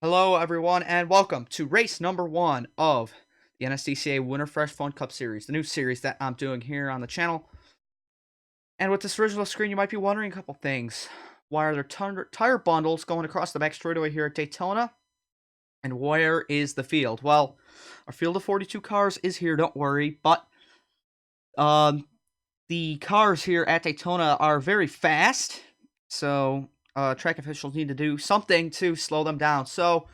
Hello, everyone, and welcome to race number 1 of the NSDCA Winterfresh Fun Cup Series, the new series that I'm doing here on the channel. And with this original screen, you might be wondering a couple things. Why are there tire bundles going across the back straightaway here at Daytona? And where is the field? Well, our field of 42 cars is here, don't worry, but the cars here at Daytona are very fast, so track officials need to do something to slow them down. So,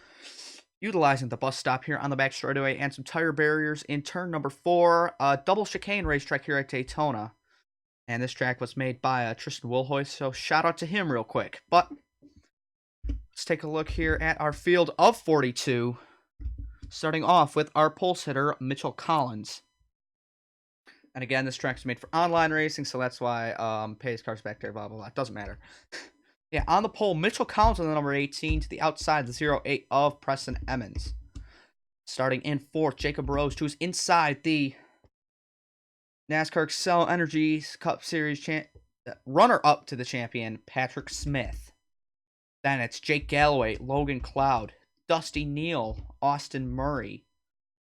utilizing the bus stop here on the back straightaway and some tire barriers in turn number 4, double chicane racetrack here at Daytona. And this track was made by Tristan Wilhoit, so shout out to him real quick. But let's take a look here at our field of 42, starting off with our pulse hitter, Mitchell Collins. And again, this track is made for online racing, so that's why Pay's car's back there, blah, blah, blah. It doesn't matter. Yeah, on the pole, Mitchell Collins on the number 18 to the outside, the 08 of Preston Emmons. Starting in 4th, Jacob Rose, who's inside the NASCAR Excel Energy Cup Series runner-up to the champion, Patrick Smith. Then it's Jake Galloway, Logan Cloud, Dusty Neal, Austin Murray,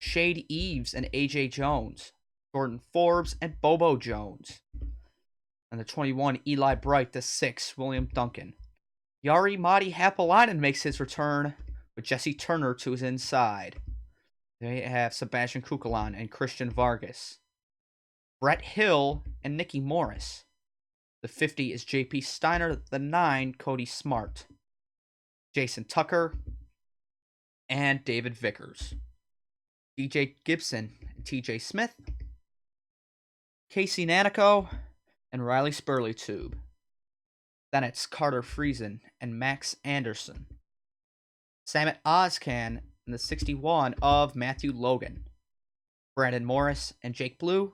Shade Eves, and AJ Jones, Jordan Forbes, and Bobo Jones. And the 21, Eli Bright, the 6, William Duncan. Yari Madi Hapalainen makes his return with Jesse Turner to his inside. They have Sebastian Kukalan and Christian Vargas. Brett Hill and Nicky Morris. The 50 is JP Steiner, the 9, Cody Smart. Jason Tucker and David Vickers. DJ Gibson and TJ Smith. Casey Nanico and Riley Spurley-Tube. Then it's Carter Friesen and Max Anderson. Samet Ozcan and the 61 of Matthew Logan. Brandon Morris and Jake Blue.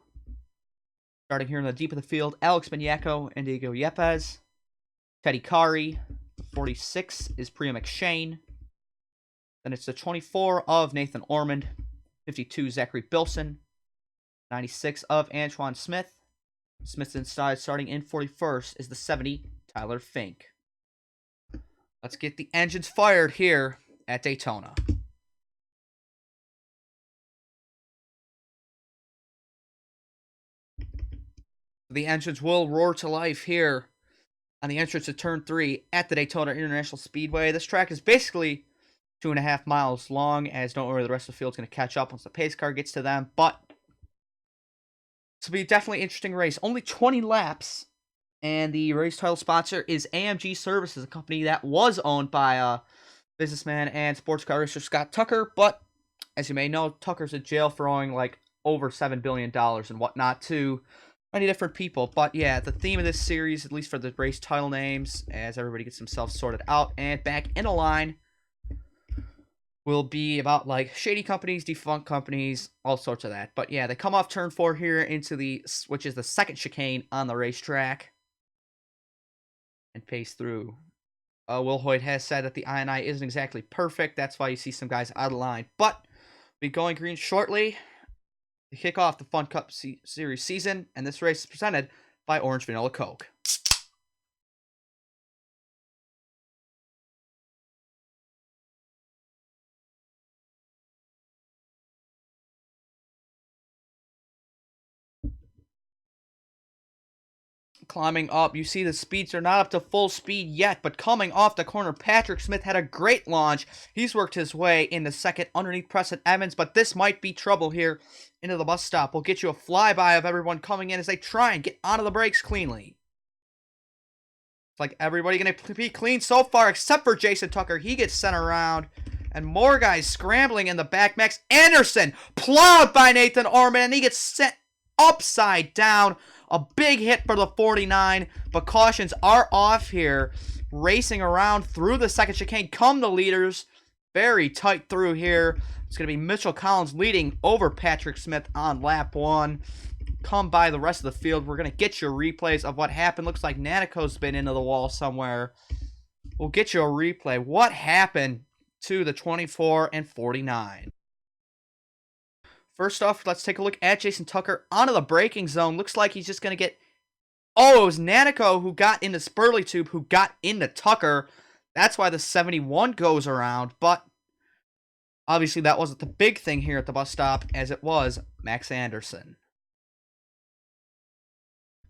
Starting here in the deep of the field, Alex Beniaco and Diego Yepes. Teddy Kari. 46 is Priya McShane. Then it's the 24 of Nathan Ormond. 52, Zachary Bilson. 96 of Antoine Smith. Smith's inside, starting in 41st, is the 70, Tyler Fink. Let's get the engines fired here at Daytona. The engines will roar to life here on the entrance to Turn 3 at the Daytona International Speedway. This track is basically 2.5 miles long, as don't worry, the rest of the field's going to catch up once the pace car gets to them, but this will be a definitely interesting race. Only 20 laps, and the race title sponsor is AMG Services, a company that was owned by businessman and sports car racer Scott Tucker, but as you may know, Tucker's in jail for owing like over $7 billion and whatnot to many different people. But yeah, the theme of this series, at least for the race title names, as everybody gets themselves sorted out and back in a line, will be about like shady companies, defunct companies, all sorts of that. But yeah, they come off turn 4 here into which is the second chicane on the racetrack, and pace through. Will Hoyt has said that the INI isn't exactly perfect. That's why you see some guys out of line. But we'll be going green shortly to kick off the Fun Cup Series season, and this race is presented by Orange Vanilla Coke. Climbing up, you see the speeds are not up to full speed yet, but coming off the corner, Patrick Smith had a great launch. He's worked his way into second underneath Preston Emmons, but this might be trouble here into the bus stop. We'll get you a flyby of everyone coming in as they try and get onto the brakes cleanly. It's like everybody going to be clean so far, except for Jason Tucker. He gets sent around, and more guys scrambling in the back. Max Anderson plowed by Nathan Ormond, and he gets sent upside down. A big hit for the 49, but cautions are off here. Racing around through the second chicane come the leaders. Very tight through here. It's going to be Mitchell Collins leading over Patrick Smith on lap 1. Come by the rest of the field. We're going to get you replays of what happened. Looks like Nanico's been into the wall somewhere. We'll get you a replay. What happened to the 24 and 49? First off, let's take a look at Jason Tucker onto the braking zone. Looks like he's just going to get... Oh, it was Nanico who got into Spurley-Tube, who got into Tucker. That's why the 71 goes around. But Obviously, that wasn't the big thing here at the bus stop, as it was Max Anderson.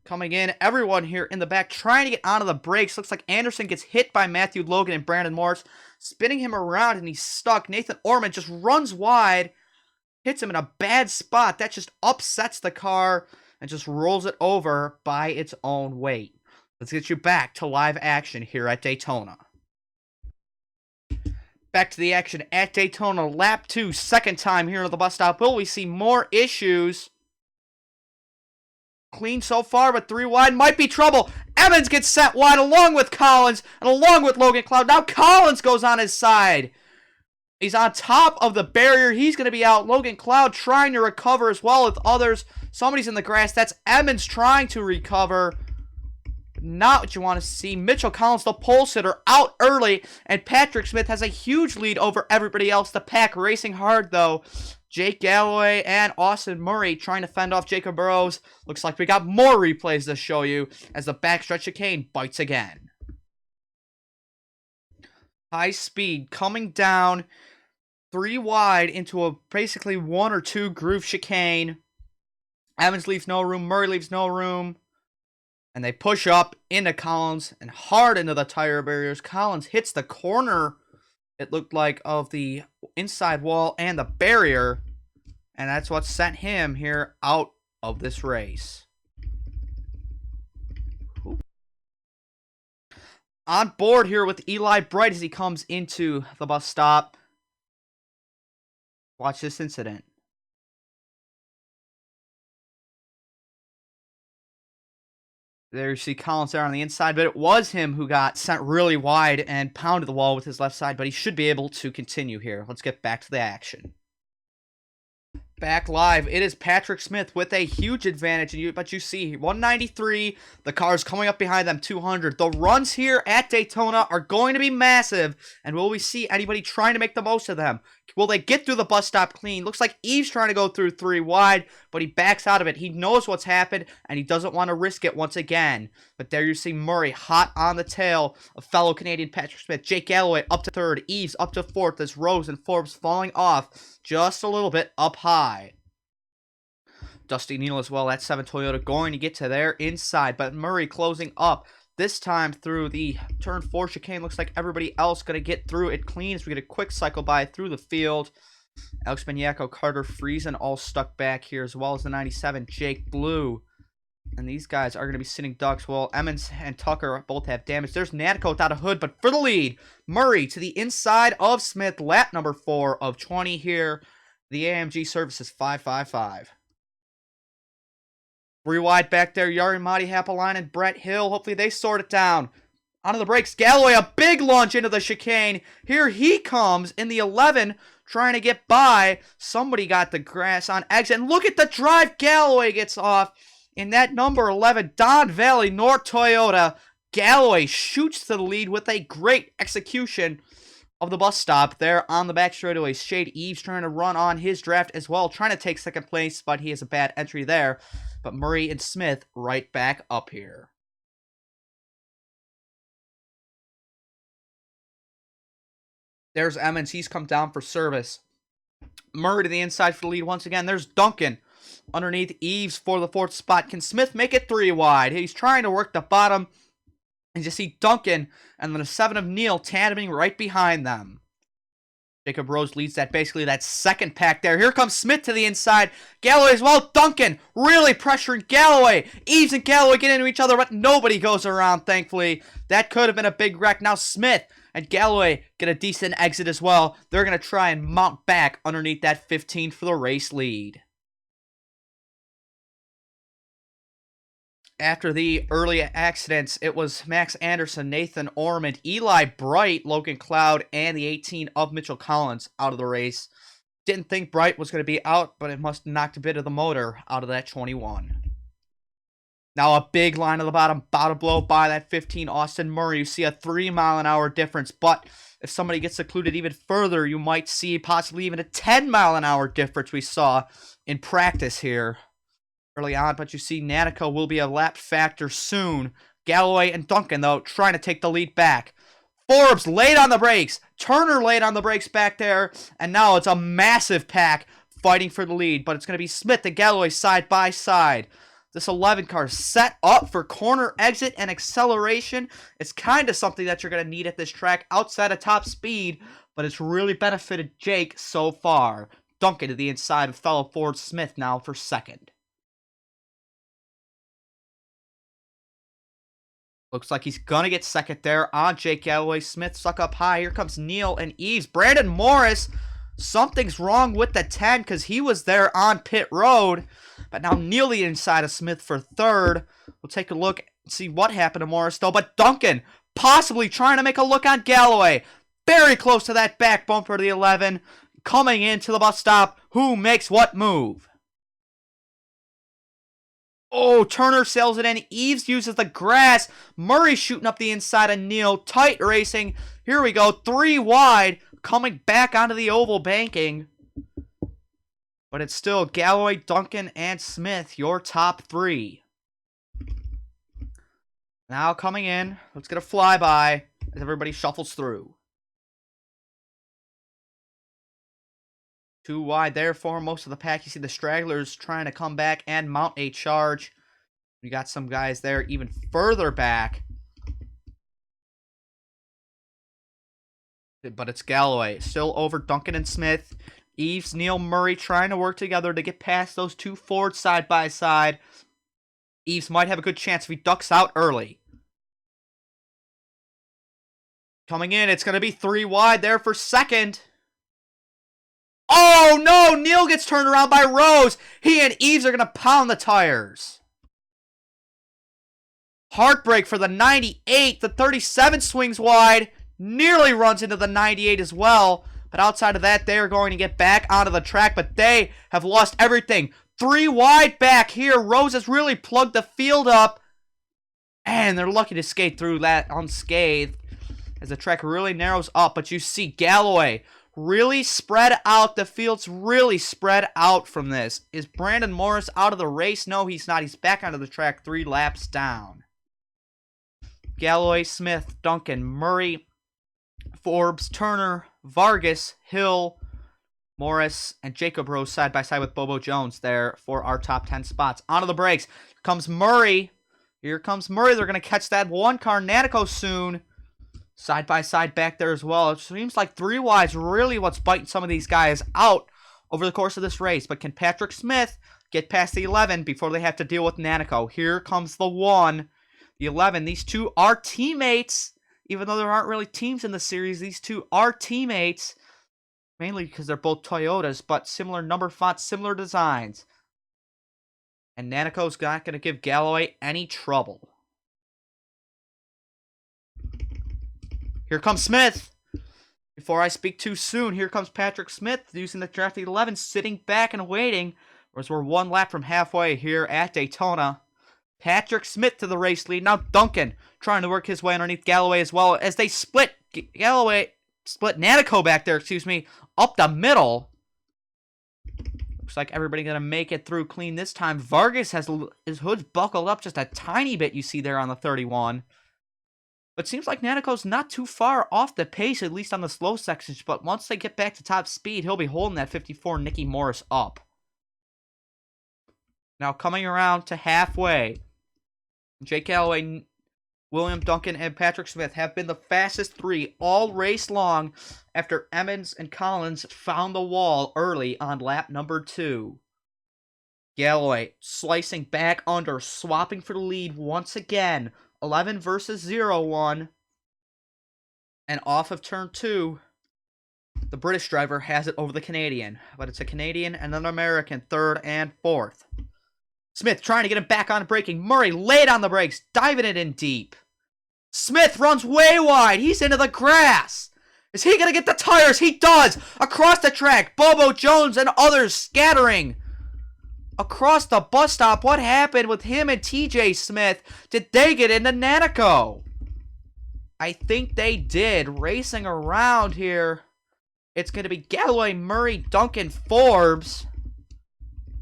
Coming in, everyone here in the back trying to get onto the brakes. Looks like Anderson gets hit by Matthew Logan and Brandon Morris, spinning him around, and he's stuck. Nathan Ormond just runs wide, hits him in a bad spot. That just upsets the car and just rolls it over by its own weight. Let's get you back to live action here at Daytona. Back to the action at Daytona, lap 2, second time here at the bus stop. Will we see more issues? Clean so far, but 3 wide might be trouble. Evans gets set wide along with Collins and along with Logan Cloud. Now Collins goes on his side. He's on top of the barrier. He's going to be out. Logan Cloud trying to recover as well with others. Somebody's in the grass. That's Evans trying to recover. Not what you want to see. Mitchell Collins, the pole sitter, out early. And Patrick Smith has a huge lead over everybody else. The pack racing hard, though. Jake Galloway and Austin Murray trying to fend off Jacob Burrows. Looks like we got more replays to show you as the backstretch chicane bites again. High speed coming down 3 wide into a basically 1 or 2 groove chicane. Evans leaves no room. Murray leaves no room. And they push up into Collins and hard into the tire barriers. Collins hits the corner, it looked like, of the inside wall and the barrier. And that's what sent him here out of this race. Ooh. On board here with Eli Bright as he comes into the bus stop. Watch this incident. There you see Collins there on the inside, but it was him who got sent really wide and pounded the wall with his left side, but he should be able to continue here. Let's get back to the action. Back live, it is Patrick Smith with a huge advantage, but you see 193, the cars coming up behind them 200. The runs here at Daytona are going to be massive, and will we see anybody trying to make the most of them? Will they get through the bus stop clean? Looks like Eve's trying to go through 3 wide, but he backs out of it. He knows what's happened, and he doesn't want to risk it once again. But there you see Murray hot on the tail of fellow Canadian Patrick Smith. Jake Galloway up to 3rd. Eves up to 4th as Rose and Forbes falling off just a little bit up high. Dusty Neal as well at 7 Toyota going to get to their inside, but Murray closing up. This time through the turn 4 chicane. Looks like everybody else going to get through it clean as we get a quick cycle by through the field. Alex Maniaco, Carter Friesen all stuck back here, as well as the 97, Jake Blue. And these guys are going to be sitting ducks. Well, Emmons and Tucker both have damage. There's Natico without a hood, but for the lead, Murray to the inside of Smith. Lap number 4 of 20 here. The AMG service is 555. 3 wide back there, Jari Matti, Happelin, and Brett Hill. Hopefully they sort it down. Onto the brakes, Galloway, a big launch into the chicane. Here he comes in the 11, trying to get by. Somebody got the grass on exit. And look at the drive Galloway gets off in that number 11, Don Valley, North Toyota. Galloway shoots to the lead with a great execution of the bus stop there on the back straightaway. Shade Eves trying to run on his draft as well, trying to take 2nd place, but he has a bad entry there. But Murray and Smith right back up here. There's Emmons. He's come down for service. Murray to the inside for the lead once again. There's Duncan underneath Eves for the 4th spot. Can Smith make it 3 wide? He's trying to work the bottom. And you see Duncan and then the 7 of Neal tandeming right behind them. Jacob Rose leads that, basically that 2nd pack there. Here comes Smith to the inside. Galloway as well. Duncan really pressuring Galloway. Eves and Galloway get into each other, but nobody goes around, thankfully. That could have been a big wreck. Now Smith and Galloway get a decent exit as well. They're going to try and mount back underneath that 15 for the race lead. After the early accidents, it was Max Anderson, Nathan Ormond, Eli Bright, Logan Cloud, and the 18 of Mitchell Collins out of the race. Didn't think Bright was going to be out, but it must have knocked a bit of the motor out of that 21. Now a big line at the bottom, about to blow by that 15 Austin Murray. You see a 3-mile-an-hour difference, but if somebody gets secluded even further, you might see possibly even a 10-mile-an-hour difference we saw in practice here early on, but you see Natico will be a lap factor soon. Galloway and Duncan, though, trying to take the lead back. Forbes laid on the brakes. Turner laid on the brakes back there. And now it's a massive pack fighting for the lead. But it's going to be Smith and Galloway side by side. This 11 car is set up for corner exit and acceleration. It's kind of something that you're going to need at this track outside of top speed. But it's really benefited Jake so far. Duncan to the inside of fellow Ford Smith now for second. Looks like he's going to get second there on Jake Galloway. Smith stuck up high. Here comes Neal and Eves. Brandon Morris, something's wrong with the 10 because he was there on pit road. But now Neal the inside of Smith for third. We'll take a look and see what happened to Morris though. But Duncan possibly trying to make a look on Galloway. Very close to that back bumper to the 11. Coming into the bus stop. Who makes what move? Oh, Turner sails it in. Eves uses the grass. Murray shooting up the inside of Neal. Tight racing. Here we go. 3 wide. Coming back onto the oval banking. But it's still Galloway, Duncan, and Smith, your top 3. Now coming in. Let's get a flyby as everybody shuffles through. 2 wide there for most of the pack. You see the stragglers trying to come back and mount a charge. We got some guys there even further back. But it's Galloway. Still over Duncan and Smith. Eves, Neal, Murray trying to work together to get past those 2 Fords side by side. Eves might have a good chance if he ducks out early. Coming in, it's going to be 3 wide there for second. Oh, no! Neal gets turned around by Rose. He and Eves are going to pound the tires. Heartbreak for the 98. The 37 swings wide. Nearly runs into the 98 as well. But outside of that, they are going to get back onto the track. But they have lost everything. 3 wide back here. Rose has really plugged the field up. And they're lucky to skate through that unscathed. As the track really narrows up. But you see Galloway really spread out. The field's really spread out from this. Is Brandon Morris out of the race? No, he's not. He's back onto the track 3 laps down. Galloway, Smith, Duncan, Murray, Forbes, Turner, Vargas, Hill, Morris, and Jacob Rose side by side with Bobo Jones there for our top 10 spots. Onto the brakes. Here comes Murray. Here comes Murray. They're going to catch that 1 car Nanico soon. Side by side back there as well. It seems like 3 wide's really what's biting some of these guys out over the course of this race. But can Patrick Smith get past the 11 before they have to deal with Nanico? Here comes the 1. The 11. These 2 are teammates. Even though there aren't really teams in the series, these 2 are teammates. Mainly because they're both Toyotas, but similar number fonts, similar designs. And Nanico's not going to give Galloway any trouble. Here comes Smith. Before I speak too soon, here comes Patrick Smith using the drafted 11, sitting back and waiting. Whereas we're 1 lap from halfway here at Daytona. Patrick Smith to the race lead. Now Duncan trying to work his way underneath Galloway as well as they split Nanico back there, up the middle. Looks like everybody going to make it through clean this time. Vargas has his hood's buckled up just a tiny bit, you see there on the 31. But seems like Nanico's not too far off the pace, at least on the slow sections. But once they get back to top speed, he'll be holding that 54 Nicky Morris up. Now coming around to halfway. Jake Galloway, William Duncan, and Patrick Smith have been the fastest 3 all race long after Emmons and Collins found the wall early on lap number 2. Galloway slicing back under, swapping for the lead once again. 11 versus 0-1. And off of turn 2, the British driver has it over the Canadian. But it's a Canadian and an American, 3rd and 4th. Smith trying to get him back on braking. Murray laid on the brakes, diving it in deep. Smith runs way wide. He's into the grass. Is he going to get the tires? He does. Across the track, Bobo Jones and others scattering. Across the bus stop, what happened with him and TJ Smith? Did they get into Nanico? I think they did. Racing around here. It's going to be Galloway, Murray, Duncan, Forbes.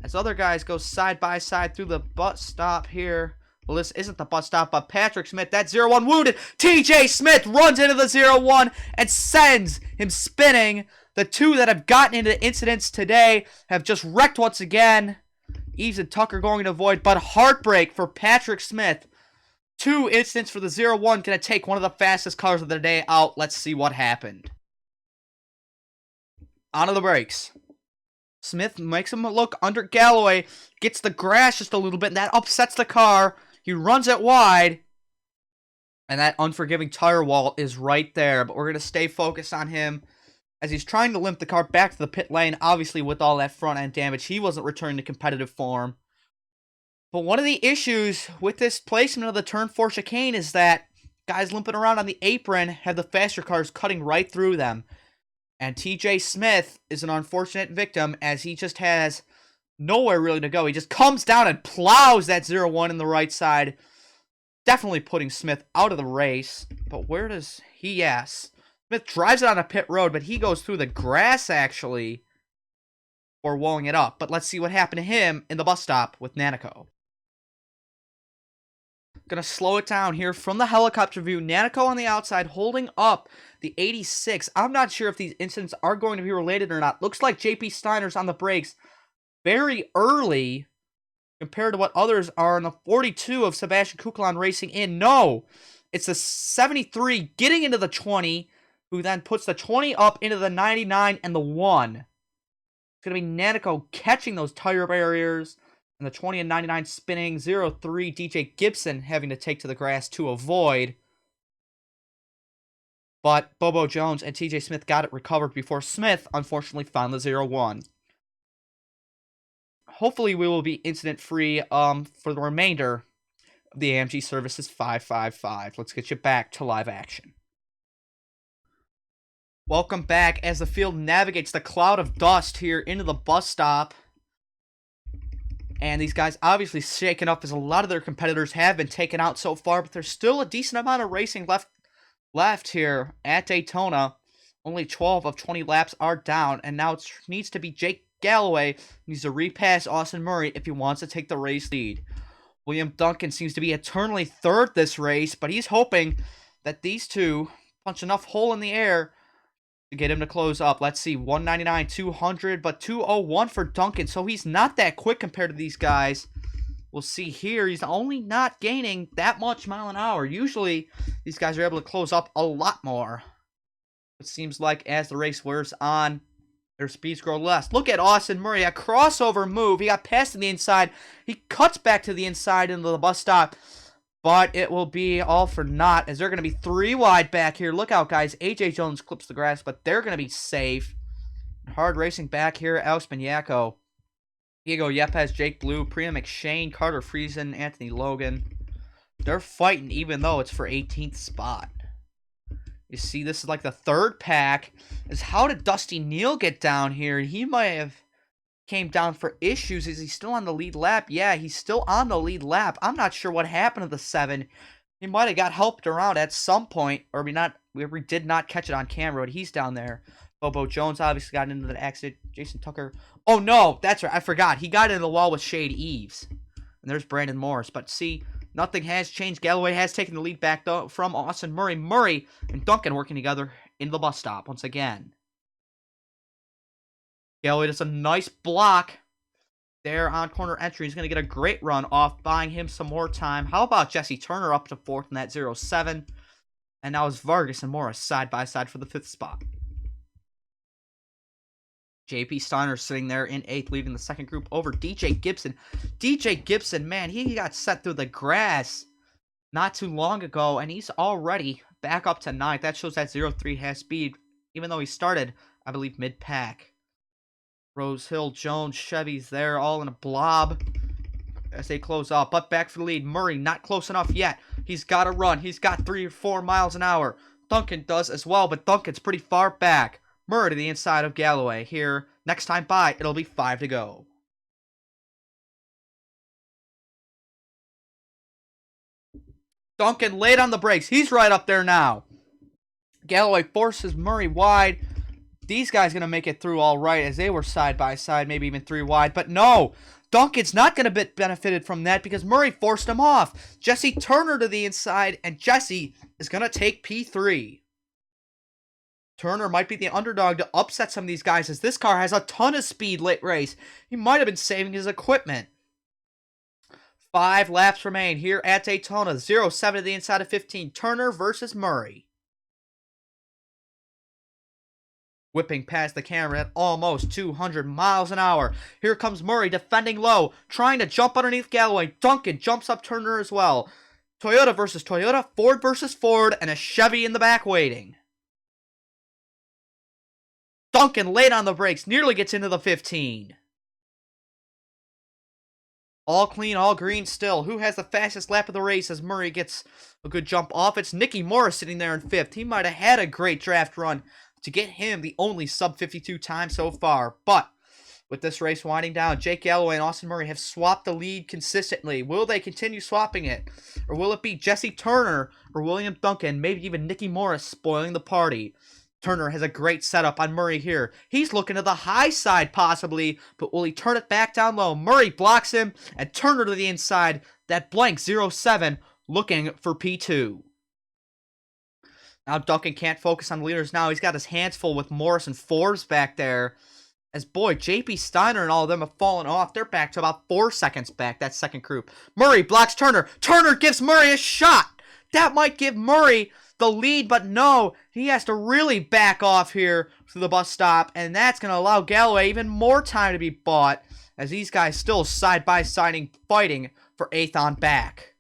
As other guys go side by side through the bus stop here. Well, this isn't the bus stop, but Patrick Smith, that 0-1 wounded. TJ Smith runs into the 0-1 and sends him spinning. The two that have gotten into incidents today have just wrecked once again. Eves and Tucker going to avoid, but heartbreak for Patrick Smith. 2 incidents for the 0-1, going to take one of the fastest cars of the day out. Let's see what happened. Onto the brakes. Smith makes him look under Galloway, gets the grass just a little bit, and that upsets the car. He runs it wide, and that unforgiving tire wall is right there, but we're going to stay focused on him as he's trying to limp the car back to the pit lane. Obviously, with all that front-end damage, he wasn't returning to competitive form. But one of the issues with this placement of the turn 4 chicane is that guys limping around on the apron have the faster cars cutting right through them. And TJ Smith is an unfortunate victim as he just has nowhere really to go. He just comes down and plows that 0-1 in the right side. Definitely putting Smith out of the race. But where does he... Yes. Smith drives it on a pit road, but he goes through the grass actually for walling it up. But let's see what happened to him in the bus stop with Nanico. Gonna slow it down here from the helicopter view. Nanico on the outside holding up the 86. I'm not sure if these incidents are going to be related or not. Looks like JP Steiner's on the brakes very early compared to what others are in the 42 of Sebastian Kukulon racing in. No, it's the 73 getting into the 20, who then puts the 20 up into the 99 and the 1. It's going to be Nanico catching those tire barriers. And the 20 and 99 spinning. 0-3 DJ Gibson having to take to the grass to avoid. But Bobo Jones and TJ Smith got it recovered before Smith unfortunately found the 0-1. Hopefully we will be incident-free for the remainder of the AMG Services 555. Let's get you back to live action. Welcome back as the field navigates the cloud of dust here into the bus stop. And these guys obviously shaken up as a lot of their competitors have been taken out so far, but there's still a decent amount of racing left here at Daytona. Only 12 of 20 laps are down, and now it needs to be Jake Galloway who needs to repass Austin Murray if he wants to take the race lead. William Duncan seems to be eternally third this race, but he's hoping that these two punch enough hole in the air to get him to close up. Let's see, 199, 200, but 201 for Duncan, so he's not that quick compared to these guys. We'll see here, he's only not gaining that much mile an hour. Usually, these guys are able to close up a lot more. It seems like as the race wears on, their speeds grow less. Look at Austin Murray, a crossover move. He got past to the inside. He cuts back to the inside into the bus stop. But it will be all for naught as they're going to be 3 wide back here. Look out, guys. AJ Jones clips the grass, but they're going to be safe. Hard racing back here. Alex Banyako, Diego Yepes, Jake Blue, Priya McShane, Carter Friesen, Anthony Logan. They're fighting even though it's for 18th spot. You see, this is like the 3rd pack. Is how did Dusty Neal get down here? He might have came down for issues. Is he still on the lead lap? Yeah, he's still on the lead lap. I'm not sure what happened to the 7. He might have got helped around at some point, or we did not catch it on camera, but he's down there. Bobo Jones obviously got into the accident. Jason Tucker. Oh, no, that's right. I forgot. He got into the wall with Shade Eves. And there's Brandon Morris. But see, nothing has changed. Galloway has taken the lead back though from Austin Murray. Murray and Duncan working together in the bus stop once again. Galloway does a nice block there on corner entry. He's going to get a great run off, buying him some more time. How about Jesse Turner up to 4th in that 0-7? And now it's Vargas and Morris side by side for the 5th spot. JP Steiner sitting there in 8th, leading the 2nd group over DJ Gibson. DJ Gibson, man, he got set through the grass not too long ago, and he's already back up to 9th. That shows that 0-3 has speed, even though he started, I believe, mid-pack. Rose Hill, Jones, Chevy's there, all in a blob as they close up. But back for the lead. Murray not close enough yet. He's got to run. He's got 3 or 4 miles an hour. Duncan does as well, but Duncan's pretty far back. Murray to the inside of Galloway. Here, next time by, it'll be 5 to go. Duncan laid on the brakes. He's right up there now. Galloway forces Murray wide. These guys going to make it through all right as they were side by side, maybe even 3 wide. But no, Duncan's not going to be benefited from that because Murray forced him off. Jesse Turner to the inside, and Jesse is going to take P3. Turner might be the underdog to upset some of these guys as this car has a ton of speed late race. He might have been saving his equipment. 5 laps remain here at Daytona. 0-7 to the inside of 15. Turner versus Murray. Whipping past the camera at almost 200 miles an hour. Here comes Murray defending low, trying to jump underneath Galloway. Duncan jumps up Turner as well. Toyota versus Toyota, Ford versus Ford, and a Chevy in the back waiting. Duncan late on the brakes, nearly gets into the 15. All clean, all green still. Who has the fastest lap of the race as Murray gets a good jump off? It's Nicky Morris sitting there in 5th. He might have had a great draft run to get him the only sub-52 time so far. But with this race winding down, Jake Galloway and Austin Murray have swapped the lead consistently. Will they continue swapping it? Or will it be Jesse Turner or William Duncan, maybe even Nicky Morris spoiling the party? Turner has a great setup on Murray here. He's looking to the high side possibly, but will he turn it back down low? Murray blocks him, and Turner to the inside. That blank 0-7 looking for P2. Now Duncan can't focus on the leaders now. He's got his hands full with Morris and Forbes back there. As boy, JP Steiner and all of them have fallen off. They're back to about 4 seconds back, that second group. Murray blocks Turner. Turner gives Murray a shot. That might give Murray the lead, but no, he has to really back off here to the bus stop, and that's going to allow Galloway even more time to be bought as these guys still side-by-siding, fighting for 8th on back.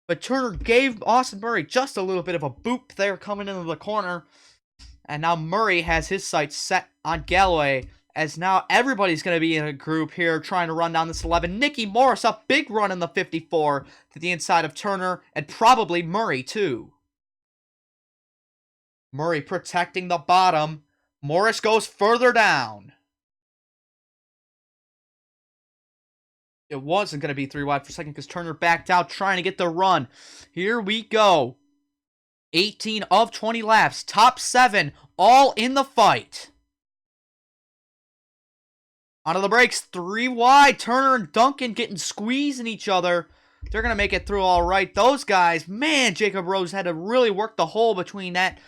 But Turner gave Austin Murray just a little bit of a boop there coming into the corner. And now Murray has his sights set on Galloway as now everybody's going to be in a group here trying to run down this 11. Nicky Morris, a big run in the 54 to the inside of Turner and probably Murray too. Murray protecting the bottom. Morris goes further down. It wasn't going to be 3 wide for a second because Turner backed out trying to get the run. Here we go. 18 of 20 laps. Top 7 all in the fight. Onto the brakes. 3 wide. Turner and Duncan getting squeezed in each other. They're going to make it through all right. Those guys, man, Jacob Rose had to really work the hole between that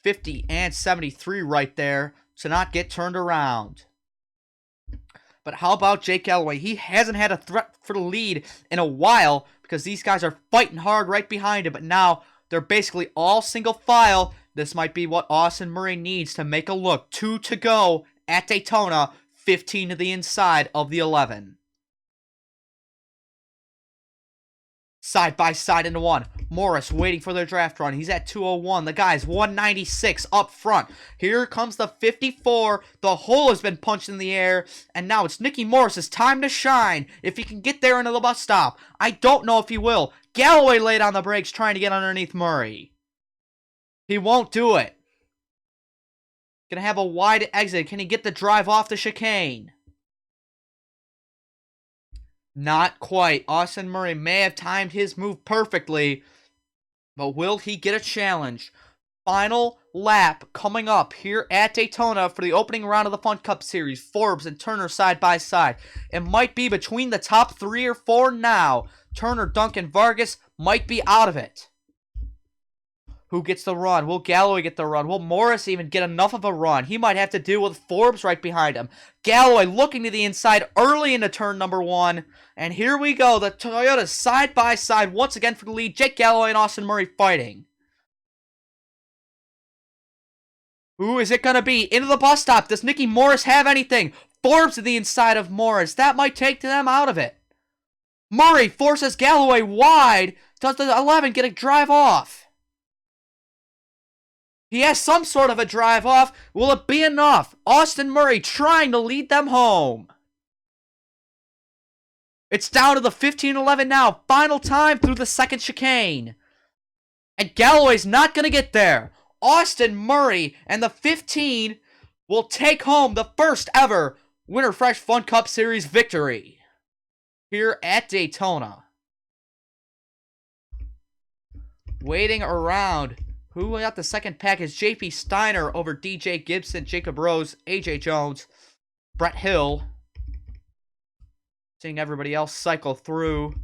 50 and 73 right there to not get turned around. But how about Jake Galloway? He hasn't had a threat for the lead in a while because these guys are fighting hard right behind him. But now they're basically all single file. This might be what Austin Murray needs to make a look. 2 to go at Daytona. 15 to the inside of the 11. Side by side into 1. Morris waiting for their draft run. He's at 201. The guy's 196 up front. Here comes the 54. The hole has been punched in the air. And now it's Nicky Morris's time to shine. If he can get there into the bus stop. I don't know if he will. Galloway laid on the brakes trying to get underneath Murray. He won't do it. Gonna have a wide exit. Can he get the drive off the chicane? Not quite. Austin Murray may have timed his move perfectly, but will he get a challenge? Final lap coming up here at Daytona for the opening round of the Fun Cup Series. Forbes and Turner side by side. It might be between the top 3 or 4 now. Turner, Duncan, Vargas might be out of it. Who gets the run? Will Galloway get the run? Will Morris even get enough of a run? He might have to deal with Forbes right behind him. Galloway looking to the inside early into turn number 1. And here we go. The Toyota side by side once again for the lead. Jake Galloway and Austin Murray fighting. Who is it going to be? Into the bus stop. Does Nicky Morris have anything? Forbes to the inside of Morris. That might take them out of it. Murray forces Galloway wide. Does the 11 get a drive off? He has some sort of a drive off. Will it be enough? Austin Murray trying to lead them home. It's down to the 15-11 now. Final time through the second chicane. And Galloway's not going to get there. Austin Murray and the 15 will take home the first ever Winterfresh Fun Cup Series victory here at Daytona. Waiting around. Who got the second package? JP Steiner over DJ Gibson, Jacob Rose, AJ Jones, Brett Hill, Seeing everybody else cycle through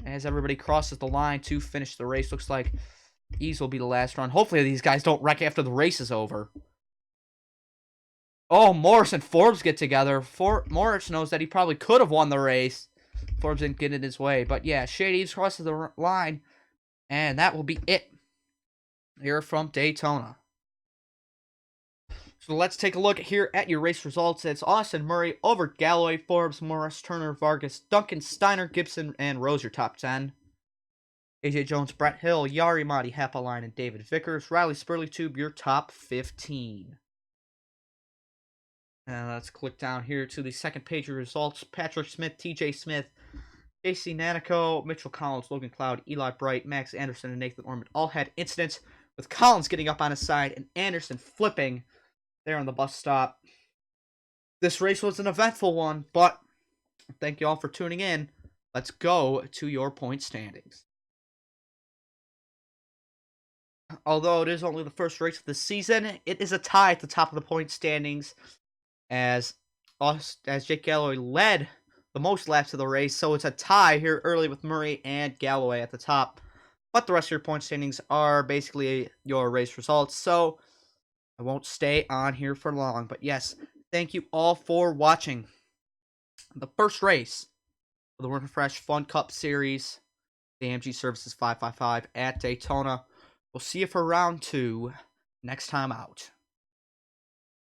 as everybody crosses the line to finish the race. Looks like Ease will be the last run. Hopefully these guys don't wreck after the race is over. Oh, Morris and Forbes get together. Morris knows that he probably could have won the race. Forbes didn't get in his way. But yeah, Shady Eves crosses the line. And that will be it here from Daytona. So let's take a look here at your race results. It's Austin Murray over Galloway, Forbes, Morris, Turner, Vargas, Duncan, Steiner, Gibson, and Rose, your top 10. AJ Jones, Brett Hill, Yari Madi, Hapaline, and David Vickers. Riley Spurley Tube, your top 15. And let's click down here to the second page of results. Patrick Smith, TJ Smith, JC Nanico, Mitchell Collins, Logan Cloud, Eli Bright, Max Anderson, and Nathan Ormond all had incidents with Collins getting up on his side and Anderson flipping there on the bus stop. This race was an eventful one, but thank you all for tuning in. Let's go to your point standings. Although it is only the first race of the season, it is a tie at the top of the point standings as Jake Galloway led the most laps of the race. So it's a tie here early with Murray and Galloway at the top. But the rest of your point standings are basically your race results. So I won't stay on here for long. But yes, thank you all for watching the first race of the Winterfresh Fun Cup Series, the AMG Services 555 at Daytona. We'll see you for round 2 next time out.